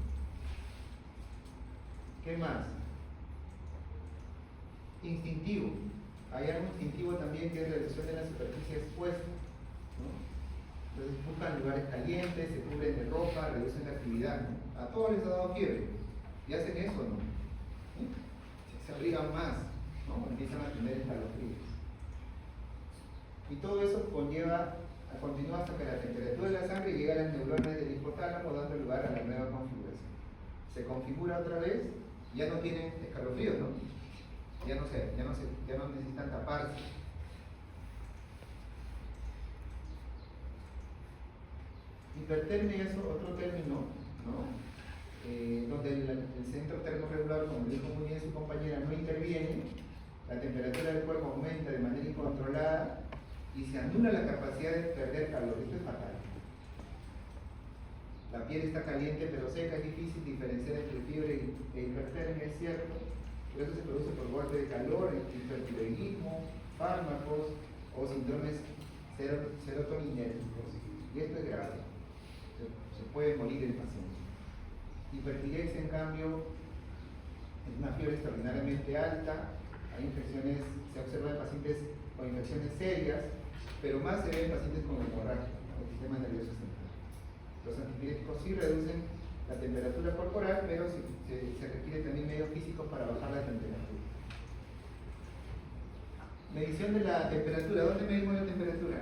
Speaker 1: ¿Qué más? Instintivo. Hay algo instintivo también que es reducción de la superficie expuesta, ¿no? Entonces buscan lugares calientes, se cubren de ropa, reducen la actividad, ¿no? A todos les ha dado fiebre. ¿Y hacen eso, no? ¿Sí? Se abrigan más, ¿no? Empiezan a tener escalofríos. Y todo eso continúa hasta que la temperatura de la sangre llega a las neuronas del hipotálamo, dando lugar a la nueva configuración. Se configura otra vez, ya no tienen escalofríos, ¿no? Ya no necesitan taparse. Hipertermia es otro término, ¿no? Donde el centro termorregulador, como dijo muy bien su compañera, no interviene, la temperatura del cuerpo aumenta de manera incontrolada y se anula la capacidad de perder calor. Esto es fatal. La piel está caliente pero seca, es difícil diferenciar entre fiebre e hipertermia, es cierto, pero eso se produce por golpe de calor, hipertiroidismo, fármacos o síndromes serotoninérgicos, y esto es grave, se puede morir el paciente. Hipertirexia, en cambio, es una fiebre extraordinariamente alta, hay infecciones, se observa en pacientes con infecciones serias, pero más se ve en pacientes con hemorragia, el sistema nervioso central. Los antipiréticos sí reducen la temperatura corporal, pero se requiere también medios físicos para bajar la temperatura. Medición de la temperatura. ¿Dónde medimos la temperatura?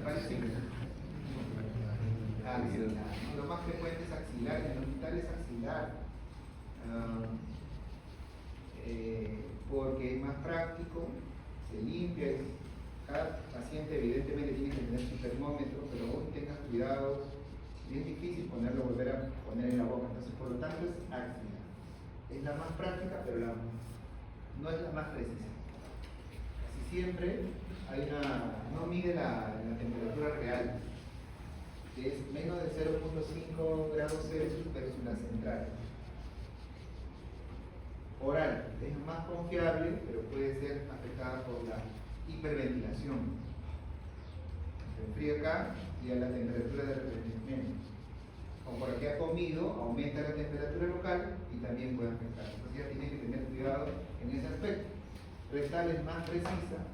Speaker 1: Parece axilar. Lo más frecuente es axilar, en el hospital es axilar. Porque es más práctico, se limpia. Cada paciente evidentemente tiene que tener su termómetro, pero vos tengas cuidado, y es difícil volver a poner en la boca, entonces por lo tanto es axilar. Es la más práctica, pero no es la más precisa. Casi siempre no mide la temperatura real, que es menos de 0.5 grados Celsius, pero es una central. Oral es más confiable, pero puede ser afectada por la hiperventilación. Se enfría acá y a la temperatura de repente es menos. como por aquí ha comido, aumenta la temperatura local y también puede afectar. Entonces ya tiene que tener cuidado en ese aspecto. Rectal es más precisa,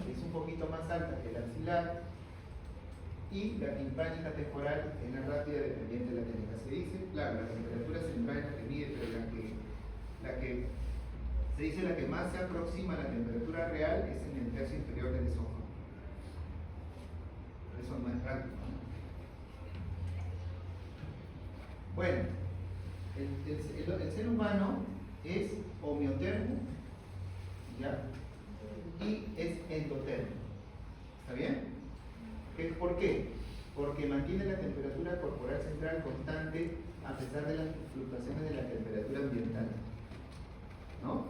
Speaker 1: es un poquito más alta que la axilar, y la timpánica temporal es la rápida dependiente de la técnica. Se dice, claro, la temperatura central es la que mide, pero se dice la que más se aproxima a la temperatura real es en el tercio inferior del esófago. Eso no es práctico, ¿no? Bueno, el ser humano es homeotermo, ¿ya? Y es endotermo. ¿Está bien? ¿Por qué? Porque mantiene la temperatura corporal central constante a pesar de las fluctuaciones de la temperatura ambiental, ¿no?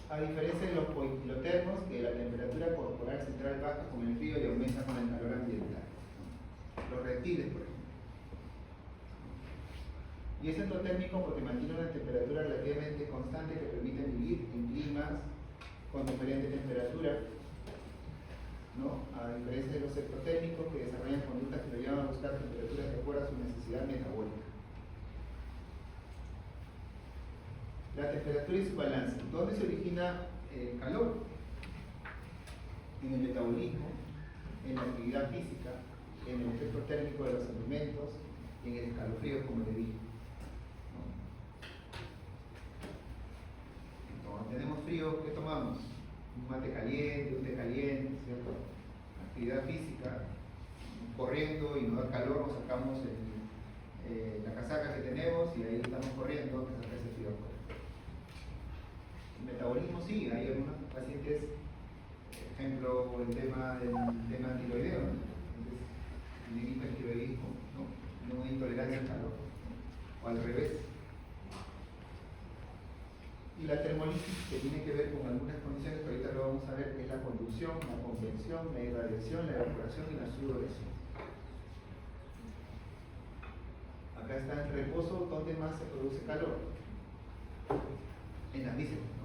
Speaker 1: A diferencia de los poikilotermos, que la temperatura corporal central baja con el frío y aumenta con el calor ambiental. Los reptiles, por ejemplo. Y es endotérmico porque mantiene una temperatura relativamente constante que permite vivir en climas con diferente temperatura, ¿no? A diferencia de los ectotérmicos que desarrollan conductas que lo llevan a buscar temperaturas de acuerdo a su necesidad metabólica. La temperatura y su balance. ¿Dónde se origina el calor? En el metabolismo, en la actividad física, en el efecto térmico de los alimentos y en el escalofrío, como le dije. Cuando tenemos frío, ¿qué tomamos? Un mate caliente, un té caliente, ¿cierto? Actividad física, corriendo y no da calor, nos sacamos la casaca que tenemos y ahí estamos corriendo, que saca ese frío afuera. El metabolismo sí, hay algunos pacientes, por ejemplo, el tema tiroideo, ¿no? Entonces, tienen hipertiroidismo, ¿no? No intolerancia al calor, o al revés. Y la termolisis, que tiene que ver con algunas condiciones que ahorita lo vamos a ver, es la conducción, la convección, la irradiación, la evaporación y la sudoración. Acá está el reposo, ¿dónde más se produce calor? En las vísceras, ¿no?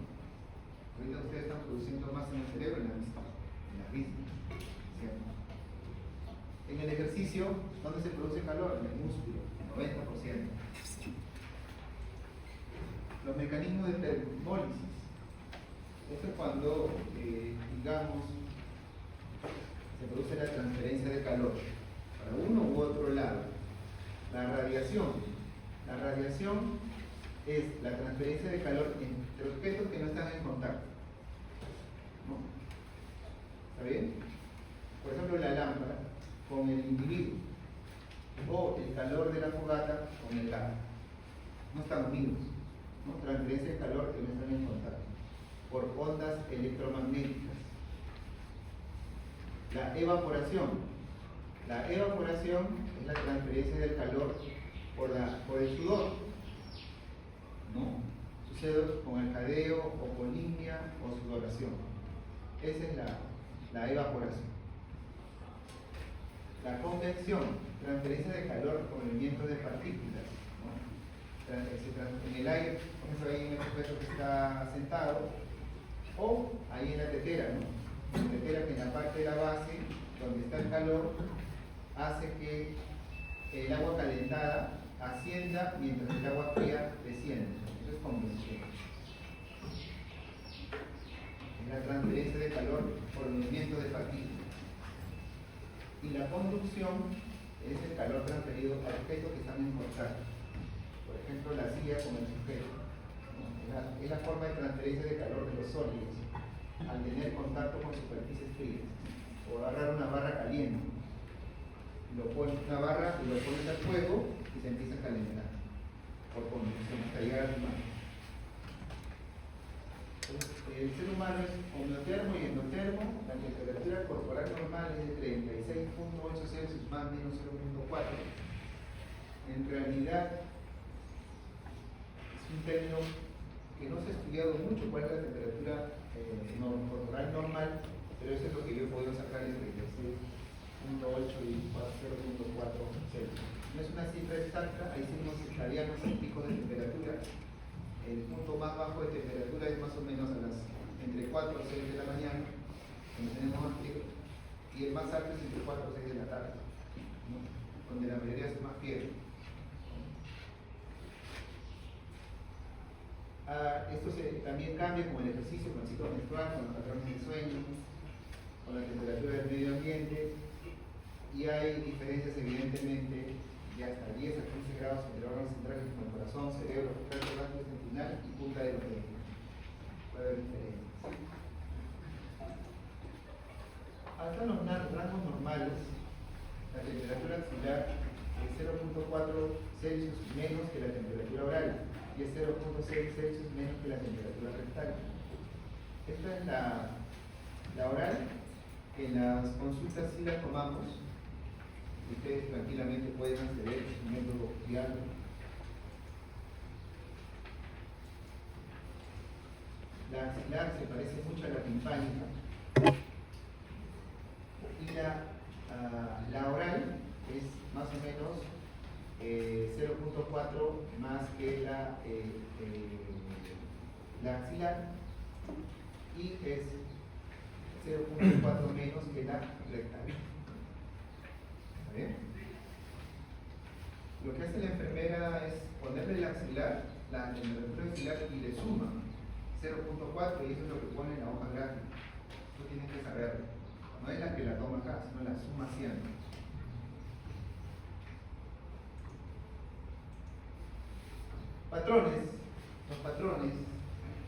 Speaker 1: Ahorita ustedes están produciendo más en el cerebro, en las vísceras, ¿cierto? En el ejercicio, ¿dónde se produce calor? En el músculo, 90%. Los mecanismos de termólisis. Esto es cuando, digamos, se produce la transferencia de calor para uno u otro lado. La radiación. La radiación es la transferencia de calor entre objetos que no están en contacto, ¿no? ¿Está bien? Por ejemplo, la lámpara con el individuo, o el calor de la fogata con el gas. No están unidos, ¿no? Transferencia de calor que no están en contacto por ondas electromagnéticas. La evaporación. La evaporación es la transferencia del calor por el sudor, ¿no? Sucede con el jadeo o con limpia o sudoración. Esa es la evaporación. La convección, transferencia de calor por movimiento de partículas, ¿no? En el aire, por ejemplo, ahí en el sujeto que está sentado, o ahí en la tetera, ¿no? La tetera que en la parte de la base, donde está el calor, hace que el agua calentada ascienda mientras el agua fría desciende. Eso es convección. Es la transferencia de calor por movimiento de partículas. Y la conducción es el calor transferido a objetos que están en contacto. Por ejemplo, la silla con el sujeto, ¿no? Es la forma de transferencia de calor de los sólidos al tener contacto con superficies frías. O agarrar una barra caliente, lo pones una barra y lo pones al fuego y se empieza a calentar por conducción hasta llegar a tu mano. El ser humano es homeotermo y endotermo. La temperatura corporal normal es de 36.8 Celsius más menos 0.4. En realidad es un término que no se ha estudiado mucho cuál es la temperatura corporal normal, pero eso es lo que yo he podido sacar entre 36.8 y 0.4 Celsius. No es una cifra exacta, hay signos circadianos y picos de temperatura. El punto más bajo de temperatura es más o menos entre 4 y 6 de la mañana, donde tenemos más frío, y el más alto es entre 4 y 6 de la tarde, ¿no? donde la mayoría es más fiebre. Esto también cambia con el ejercicio, con el ciclo menstrual, con los patrones de sueño, con la temperatura del medio ambiente, y hay diferencias evidentemente de hasta 10 a 15 grados entre órganos centrales como el corazón, cerebro, tracto gastrointestinal y punta de los dedos. Puede haber diferencias. Hasta los rangos normales, la temperatura axilar es 0.4 Celsius menos que la temperatura oral y es 0.6 Celsius menos que la temperatura rectal. Esta es la oral. En las consultas sí la tomamos. Ustedes tranquilamente pueden acceder a un método fiable. La axilar se parece mucho a la timpánica. Y la oral es más o menos 0.4 más que la axilar y es 0.4 menos que la rectal. ¿Está bien? Lo que hace la enfermera es ponerle la axilar, la temperatura axilar y le suma 0.4 y eso es lo que pone en la hoja gráfica. Tú tienes que saberlo. No es la que la toma acá, sino la suma siempre. Patrones. Los patrones.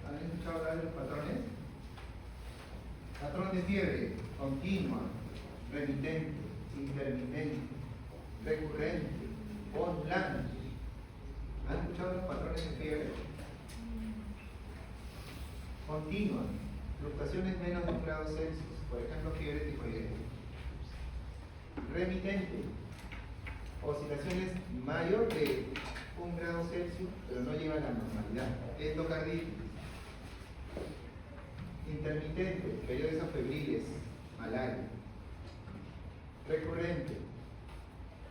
Speaker 1: ¿Han escuchado hablar de los patrones? Patrón de fiebre, continua, remitente, intermitente, recurrente, ondulante. ¿Han escuchado los patrones de fiebre? Continua, fluctuaciones menos de 1 grado Celsius, por ejemplo, fiebre tifoidea. Remitente, oscilaciones mayor de 1 grado Celsius, pero no lleva a la normalidad. Endocarditis. Intermitente, periodos febriles, malaria. Recurrente,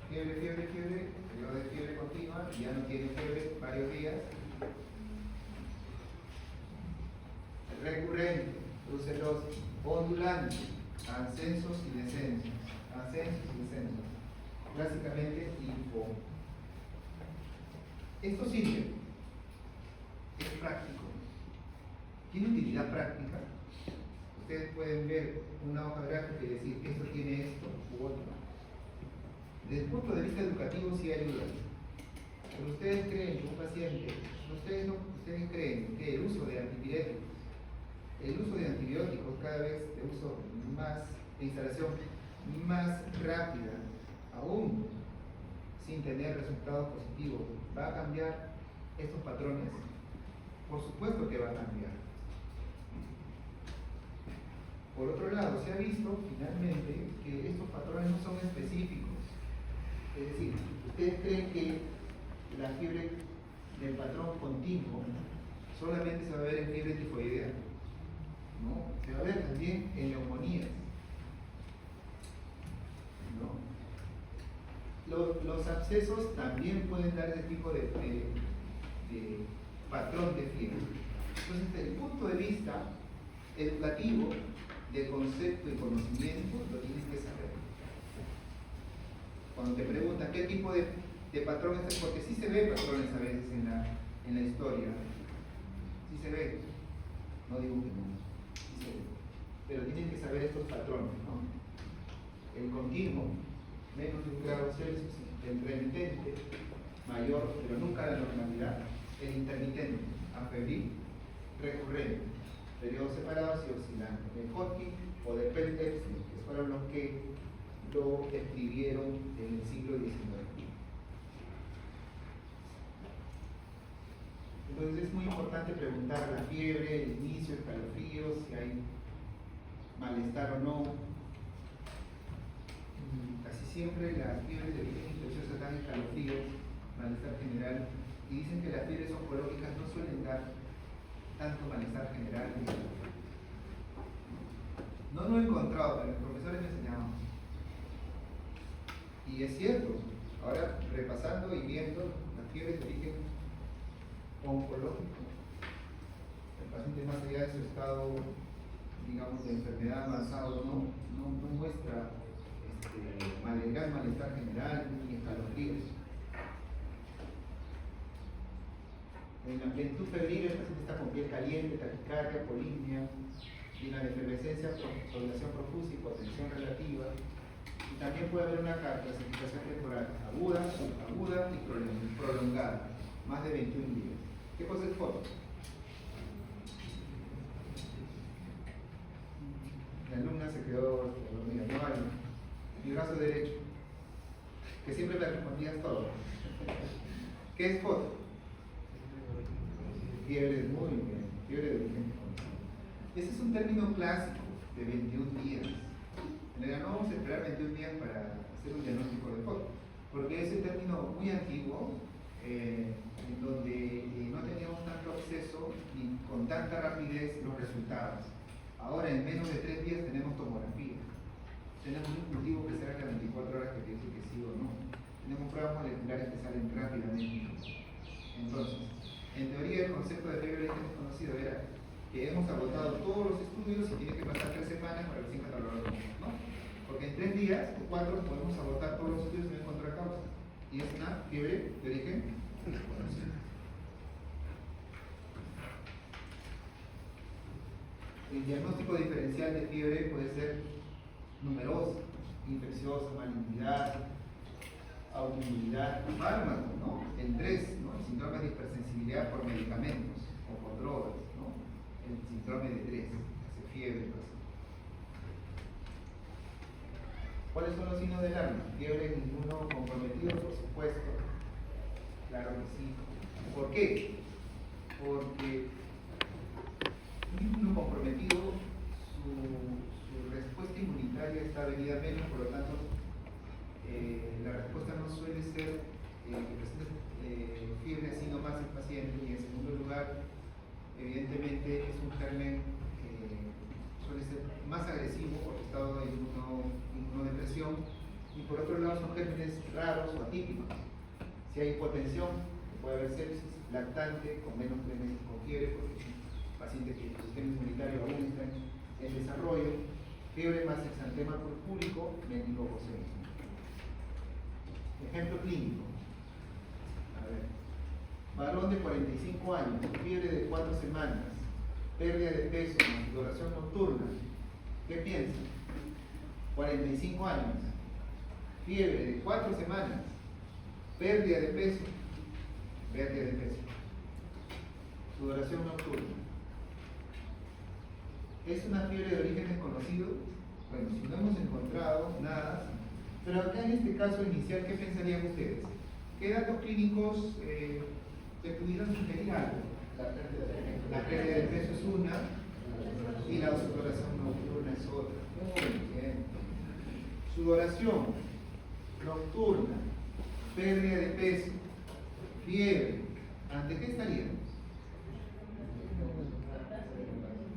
Speaker 1: fiebre, periodo de fiebre continua, ya no tiene fiebre varios días. Recurrente, brucelosis. Ondulante, ascensos y descensos. Clásicamente linfoma. Esto sirve, es práctico, tiene utilidad práctica. Ustedes pueden ver una hoja gráfica y decir esto tiene esto u otro. Desde el punto de vista educativo sí ayuda. Pero ustedes creen que un paciente, ustedes creen que el uso de antipiréticos, el uso de antibióticos cada vez de uso más, de instalación más rápida, aún sin tener resultados positivos, ¿va a cambiar estos patrones? Por supuesto que va a cambiar. Por otro lado, se ha visto finalmente que estos patrones no son específicos. Es decir, ¿ustedes creen que la fiebre del patrón continuo solamente se va a ver en fiebre tifoidea? No, se va a ver también en neumonías. ¿No? Los abscesos también pueden dar ese tipo de patrón de fiebre. Entonces, desde el punto de vista educativo, de concepto y conocimiento, lo tienes que saber. Cuando te preguntan qué tipo de patrón es, porque sí se ve patrones a veces en la historia, sí se ve, no digo que no, sí se ve, pero tienes que saber estos patrones, ¿no? El continuo, menos de 1 grado Celsius, el remitente, mayor, pero nunca la normalidad, el intermitente, afebril, recurrente, periodos separados y oscilantes, de Hodgkin o de Peltz, que fueron los que lo escribieron en el siglo XIX. Entonces es muy importante preguntar la fiebre, el inicio, escalofríos, si hay malestar o no. Casi siempre las fiebres de origen infeccioso dan escalofríos, malestar general, y dicen que las fiebres oncológicas no suelen dar tanto malestar general. No lo he encontrado, pero los profesores me enseñaban. Y es cierto, ahora repasando y viendo las fiebres de origen oncológico, el paciente más allá de su estado, digamos, de enfermedad avanzado no muestra malestar general y escalofríos. En la plenitud febril el paciente está con piel caliente, taquicardia, polimnia, y en la efervescencia, sudoración profusa, hipotensión relativa. Y también puede haber una clasificación temporal aguda, subaguda y prolongada, más de 21 días. ¿Qué cosa es foto? La alumna se quedó dormida, no hay. Mi brazo derecho, que siempre me respondías todo. ¿Qué es foto? Fiebre, muy bien, fiebre de origen desconocido. Ese es un término clásico de 21 días. En realidad no vamos a esperar 21 días para hacer un diagnóstico de foto, porque es un término muy antiguo, en donde no teníamos tanto acceso ni con tanta rapidez los resultados. Ahora en menos de 3 días tenemos tomografía. Tenemos un cultivo que sale a las 24 horas que te dice que sí o no. Tenemos pruebas moleculares que salen rápidamente. Entonces, en teoría el concepto de fiebre de origen desconocido era que hemos agotado todos los estudios y tiene que pasar 3 semanas para recién catalogarlo, ¿no? Porque en 3 días o 4 podemos agotar todos los estudios y no encontrar causa. Y es una fiebre de origen desconocido. El diagnóstico diferencial de fiebre puede ser numerosa, infecciosa, malignidad, autoinmunidad, fármacos, ¿no? El 3, ¿no? El síndrome de hipersensibilidad por medicamentos o por drogas, ¿no? El síndrome de 3, hace fiebre, pues. ¿Cuáles son los signos del alarma? Fiebre, ninguno comprometido, por supuesto. Claro que sí. ¿Por qué? Porque ninguno comprometido, su respuesta inmunitaria está venida menos, por lo tanto, la respuesta no suele ser que presente fiebre así nomás el paciente, y en segundo lugar, evidentemente es un germen suele ser más agresivo por estado de inmunodepresión, y por otro lado son gérmenes raros o atípicos. Si hay hipotensión, puede haber sepsis, lactante con menos de 3 meses con fiebre, porque es un paciente que el sistema inmunitario aún está en desarrollo, fiebre más exantema purpúrico, meningococcemia. Ejemplo clínico. A ver. Varón de 45 años, fiebre de 4 semanas, pérdida de peso, sudoración nocturna. ¿Qué piensa? 45 años, fiebre de 4 semanas, pérdida de peso, sudoración nocturna. ¿Es una fiebre de origen desconocido? Bueno, si no hemos encontrado nada, pero acá en este caso inicial, ¿qué pensarían ustedes? ¿Qué datos clínicos te pudieran sugerir algo? La pérdida de peso es una, y la sudoración nocturna es otra. Muy bien. Sudoración nocturna, pérdida de peso, fiebre. ¿Ante qué estaríamos?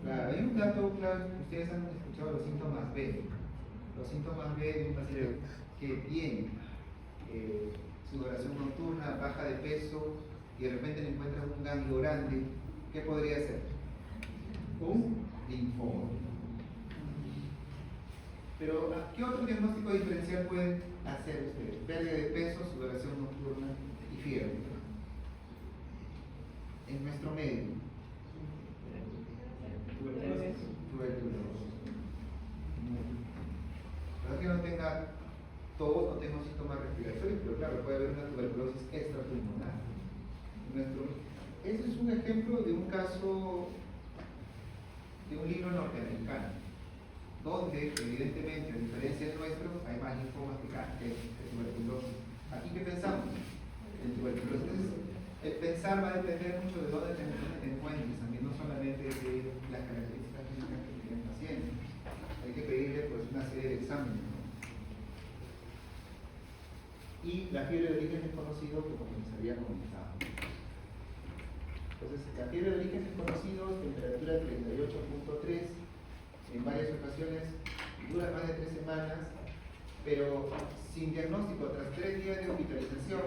Speaker 1: Claro, hay un dato claro, ustedes han escuchado los síntomas B. Los síntomas B de un paciente que tiene sudoración nocturna, baja de peso y de repente le encuentran un ganglio grande, ¿qué podría ser? Un linfoma. Pero, ¿qué otro diagnóstico diferencial pueden hacer ustedes? Pérdida de peso, sudoración nocturna y fiebre. En nuestro medio. Tuberculosis. No es que no tenga tos, no tenga síntomas respiratorios, pero claro, puede haber una tuberculosis extrapulmonar. Ese es un ejemplo de un caso de un libro norteamericano, donde evidentemente, a diferencia del nuestro, hay más linfomas que tuberculosis. ¿Aquí qué pensamos? En tuberculosis. Entonces, el pensar va a depender mucho de dónde te encuentres, también no solamente de las características clínicas que tiene el paciente. Hay que pedirle pues una serie de exámenes, ¿no? Y la fiebre de origen desconocido, que como les había comentado. Entonces, la fiebre de origen desconocido, temperatura 38.3, en varias ocasiones dura más de 3 semanas, pero sin diagnóstico tras 3 días de hospitalización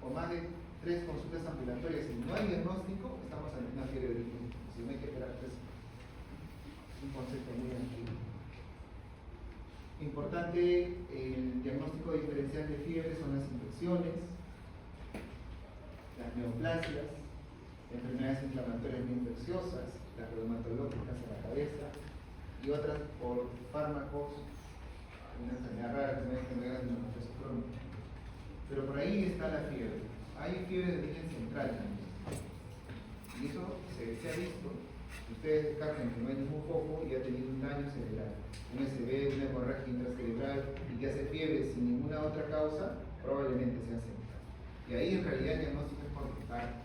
Speaker 1: o más de 3 consultas ambulatorias y no hay diagnóstico, estamos ante una fiebre de origen desconocido. No hay que esperar 3 semanas. Es un concepto muy antiguo. Importante, el diagnóstico diferencial de fiebre son las infecciones, las neoplasias, enfermedades inflamatorias no infecciosas, las reumatológicas a la cabeza y otras por fármacos, una enfermedad rara que es enfermedad de proceso crónico. Pero por ahí está la fiebre. Hay fiebre de origen central también. Y eso se ha visto. Ustedes descartan que no hay ningún foco y ha tenido un daño cerebral. Un SB, una hemorragia intracerebral y que hace fiebre sin ninguna otra causa, probablemente sea central. Y ahí en realidad el diagnóstico es por descarte.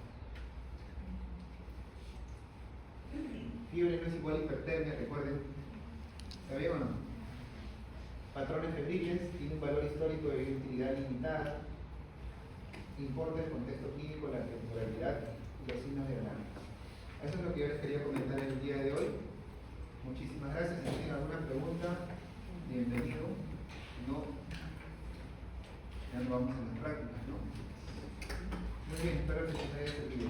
Speaker 1: Fiebre no es igual a hipertermia, recuerden. ¿Está bien o no? Patrones febriles, tiene un valor histórico de utilidad limitada. Importa el contexto clínico, la temporalidad y los signos de alarma. Eso es lo que yo les quería comentar el día de hoy. Muchísimas gracias. Si tienen alguna pregunta, bienvenido. No, ya nos vamos a las prácticas, ¿no? Muy bien, espero que les haya servido.